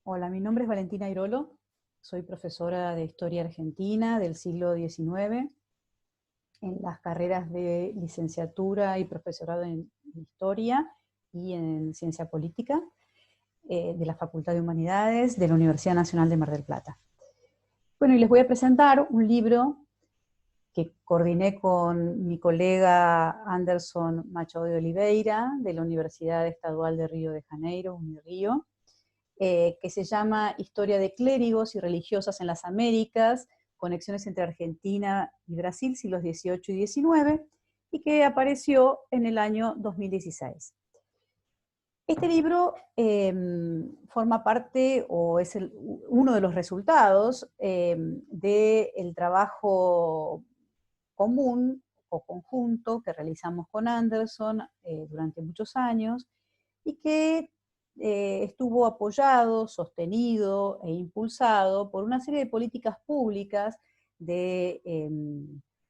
Hola, mi nombre es Valentina Irolo, soy profesora de Historia Argentina del siglo XIX en las carreras de licenciatura y profesorado en Historia y en Ciencia Política de la Facultad de Humanidades de la Universidad Nacional de Mar del Plata. Bueno, y les voy a presentar un libro que coordiné con mi colega Anderson Machado de Oliveira de la Universidad Estadual de Río de Janeiro, Unirío, que se llama Historia de clérigos y religiosas en las Américas, conexiones entre Argentina y Brasil, siglos XVIII y XIX, y que apareció en el año 2016. Este libro forma parte, o es uno de los resultados del trabajo común o conjunto que realizamos con Anderson durante muchos años, y que estuvo apoyado, sostenido e impulsado por una serie de políticas públicas de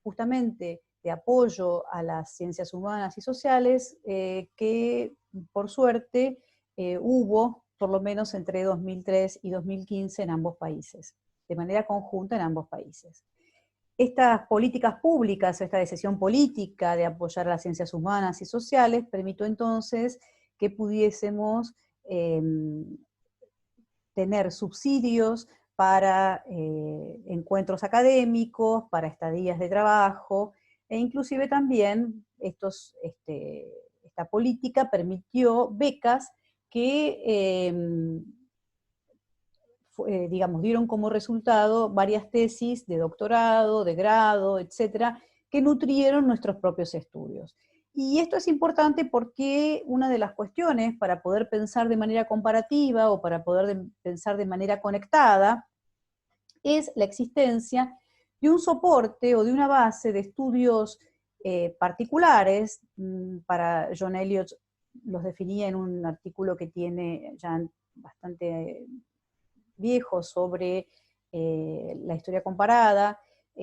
justamente de apoyo a las ciencias humanas y sociales que por suerte hubo por lo menos entre 2003 y 2015 en ambos países, de manera conjunta en ambos países. Estas políticas públicas, esta decisión política de apoyar a las ciencias humanas y sociales, permitió entonces que pudiésemos tener subsidios para encuentros académicos, para estadías de trabajo, e inclusive también esta política permitió becas que digamos, dieron como resultado varias tesis de doctorado, de grado, etcétera, que nutrieron nuestros propios estudios. Y esto es importante porque una de las cuestiones para poder pensar de manera comparativa o para poder pensar de manera conectada es la existencia de un soporte o de una base de estudios particulares. Para John Elliott los definía en un artículo que tiene ya bastante viejo sobre la historia comparada,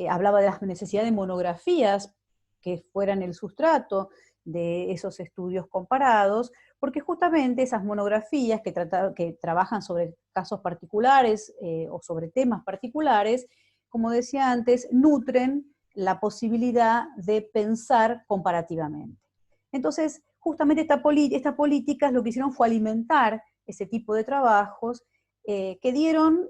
hablaba de la necesidad de monografías que fueran el sustrato de esos estudios comparados, porque justamente esas monografías que trabajan sobre casos particulares o sobre temas particulares, como decía antes, nutren la posibilidad de pensar comparativamente. Entonces, justamente estas políticas lo que hicieron fue alimentar ese tipo de trabajos que dieron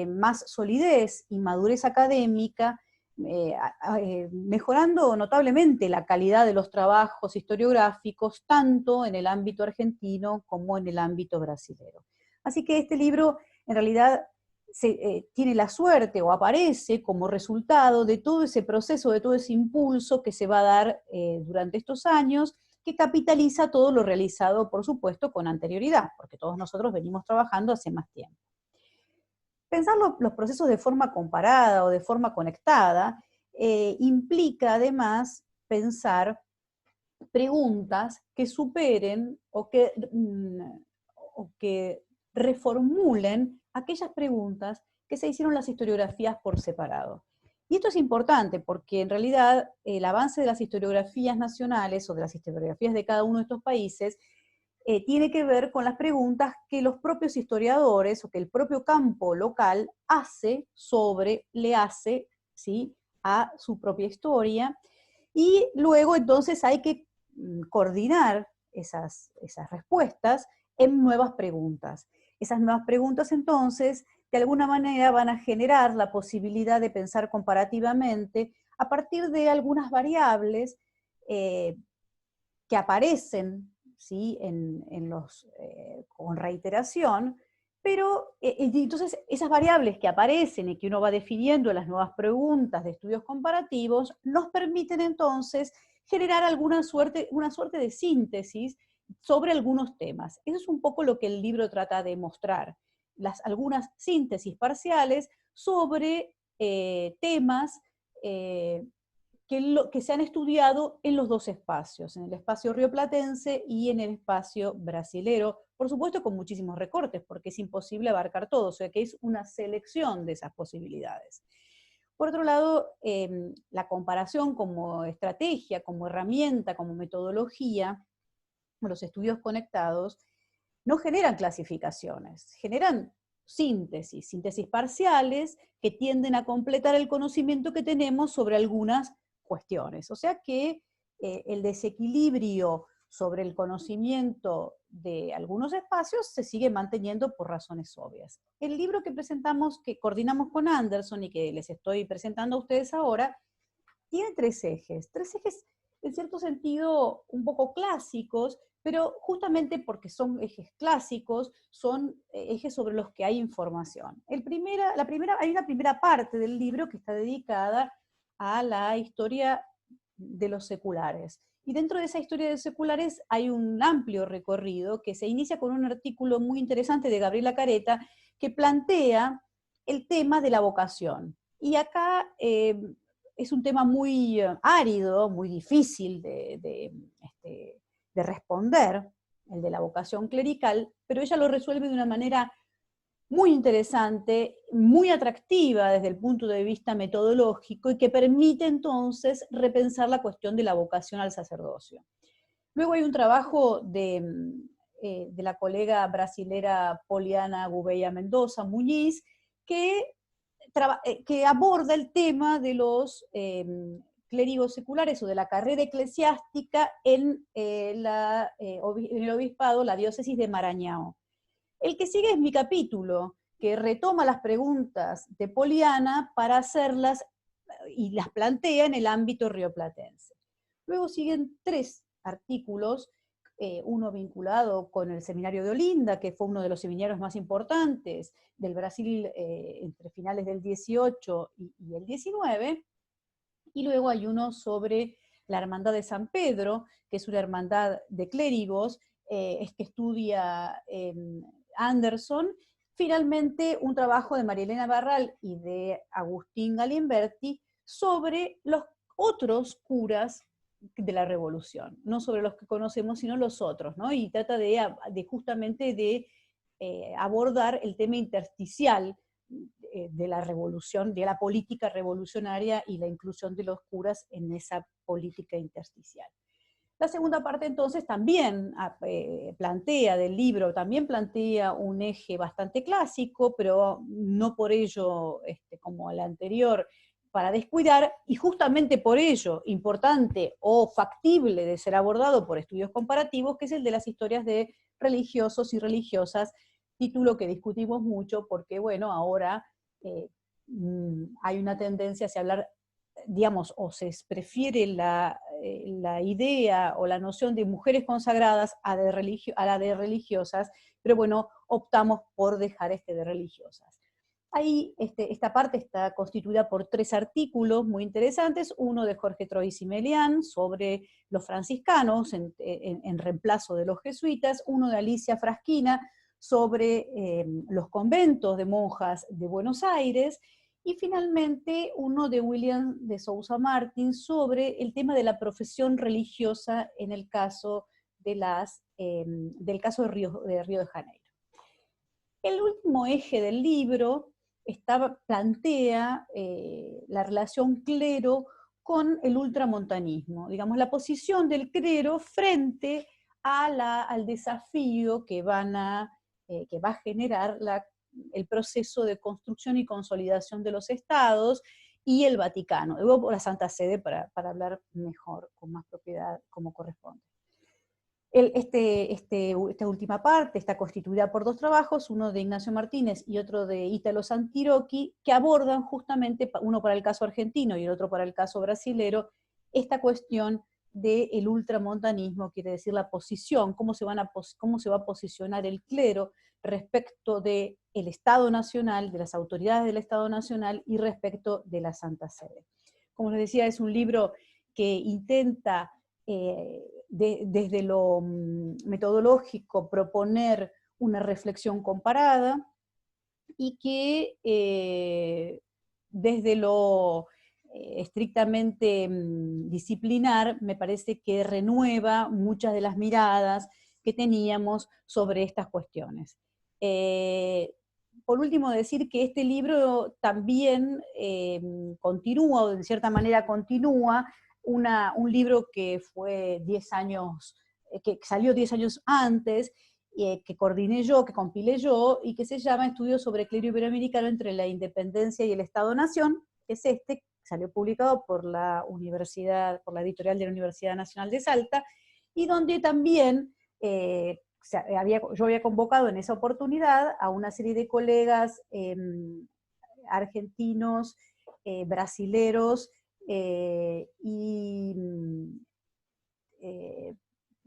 más solidez y madurez académica, mejorando notablemente la calidad de los trabajos historiográficos, tanto en el ámbito argentino como en el ámbito brasilero. Así que este libro, en realidad, tiene la suerte o aparece como resultado de todo ese proceso, de todo ese impulso que se va a dar durante estos años, que capitaliza todo lo realizado, por supuesto, con anterioridad, porque todos nosotros venimos trabajando hace más tiempo. Pensar los procesos de forma comparada o de forma conectada implica además pensar preguntas que superen o que reformulen aquellas preguntas que se hicieron las historiografías por separado. Y esto es importante porque en realidad el avance de las historiografías nacionales o de las historiografías de cada uno de estos países tiene que ver con las preguntas que los propios historiadores o que el propio campo local le hace, ¿sí?, a su propia historia, y luego entonces hay que coordinar esas respuestas en nuevas preguntas. Esas nuevas preguntas entonces de alguna manera van a generar la posibilidad de pensar comparativamente a partir de algunas variables que aparecen, ¿sí?, con reiteración, pero entonces esas variables que aparecen y que uno va definiendo en las nuevas preguntas de estudios comparativos nos permiten entonces generar una suerte de síntesis sobre algunos temas. Eso es un poco lo que el libro trata de mostrar, algunas síntesis parciales sobre temas que se han estudiado en los dos espacios, en el espacio rioplatense y en el espacio brasilero, por supuesto con muchísimos recortes, porque es imposible abarcar todo, o sea que es una selección de esas posibilidades. Por otro lado, la comparación como estrategia, como herramienta, como metodología, los estudios conectados, no generan clasificaciones, generan síntesis parciales que tienden a completar el conocimiento que tenemos sobre algunas cuestiones. O sea que el desequilibrio sobre el conocimiento de algunos espacios se sigue manteniendo por razones obvias. El libro que presentamos, que coordinamos con Anderson y que les estoy presentando a ustedes ahora, tiene tres ejes en cierto sentido un poco clásicos, pero justamente porque son ejes clásicos, son ejes sobre los que hay información. Hay una primera parte del libro que está dedicada a la historia de los seculares. Y dentro de esa historia de los seculares hay un amplio recorrido que se inicia con un artículo muy interesante de Gabriela Careta que plantea el tema de la vocación. Y acá es un tema muy árido, muy difícil de responder, el de la vocación clerical, pero ella lo resuelve de una manera muy interesante, muy atractiva desde el punto de vista metodológico y que permite entonces repensar la cuestión de la vocación al sacerdocio. Luego hay un trabajo de la colega brasilera Poliana Gouveia Mendoza Muñiz, que aborda el tema de los clérigos seculares o de la carrera eclesiástica en el obispado, la diócesis de Maranhão. El que sigue es mi capítulo, que retoma las preguntas de Poliana para hacerlas y las plantea en el ámbito rioplatense. Luego siguen tres artículos, uno vinculado con el seminario de Olinda, que fue uno de los seminarios más importantes del Brasil entre finales del 18 y el 19, y luego hay uno sobre la Hermandad de San Pedro, que es una hermandad de clérigos, que estudia Anderson. Finalmente, un trabajo de María Elena Barral y de Agustín Galimberti sobre los otros curas de la Revolución, no sobre los que conocemos, sino los otros, ¿no? Y trata justamente de abordar el tema intersticial de la revolución, de la política revolucionaria y la inclusión de los curas en esa política intersticial. La segunda parte entonces también plantea del libro, también plantea un eje bastante clásico, pero no por ello como el anterior, para descuidar, y justamente por ello importante o factible de ser abordado por estudios comparativos, que es el de las historias de religiosos y religiosas, título que discutimos mucho porque, bueno, ahora hay una tendencia hacia hablar, digamos, o se prefiere la idea o la noción de mujeres consagradas a la de religiosas, pero bueno, optamos por dejar de religiosas. Ahí esta parte está constituida por tres artículos muy interesantes, uno de Jorge Troisi Melián sobre los franciscanos en reemplazo de los jesuitas, uno de Alicia Frasquina sobre los conventos de monjas de Buenos Aires, y finalmente uno de William de Sousa Martin sobre el tema de la profesión religiosa en el caso del caso de Río de Janeiro. El último eje del libro plantea la relación clero con el ultramontanismo, digamos, la posición del clero frente al desafío que va a generar el proceso de construcción y consolidación de los estados y el Vaticano, luego la Santa Sede para hablar mejor, con más propiedad, como corresponde. Esta última parte está constituida por dos trabajos, uno de Ignacio Martínez y otro de Ítalo Santirocchi, que abordan justamente, uno para el caso argentino y el otro para el caso brasilero, esta cuestión del ultramontanismo, quiere decir la posición, cómo se va a posicionar el clero respecto del Estado Nacional, de las autoridades del Estado Nacional y respecto de la Santa Sede. Como les decía, es un libro que intenta desde lo metodológico proponer una reflexión comparada y que desde lo estrictamente disciplinar me parece que renueva muchas de las miradas que teníamos sobre estas cuestiones. Por último, decir que este libro también continúa, o de cierta manera continúa, un libro que fue 10 años, que salió 10 años antes, que coordiné yo, que compilé yo, y que se llama Estudios sobre Clero Iberoamericano entre la Independencia y el Estado-Nación, que es salió publicado por la universidad, por la editorial de la Universidad Nacional de Salta, y donde también yo había convocado en esa oportunidad a una serie de colegas argentinos, brasileros, y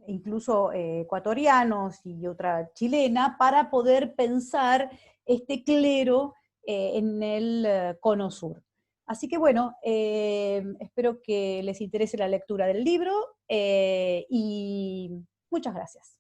incluso ecuatorianos y otra chilena, para poder pensar este clero en el Cono Sur. Así que bueno, espero que les interese la lectura del libro y muchas gracias.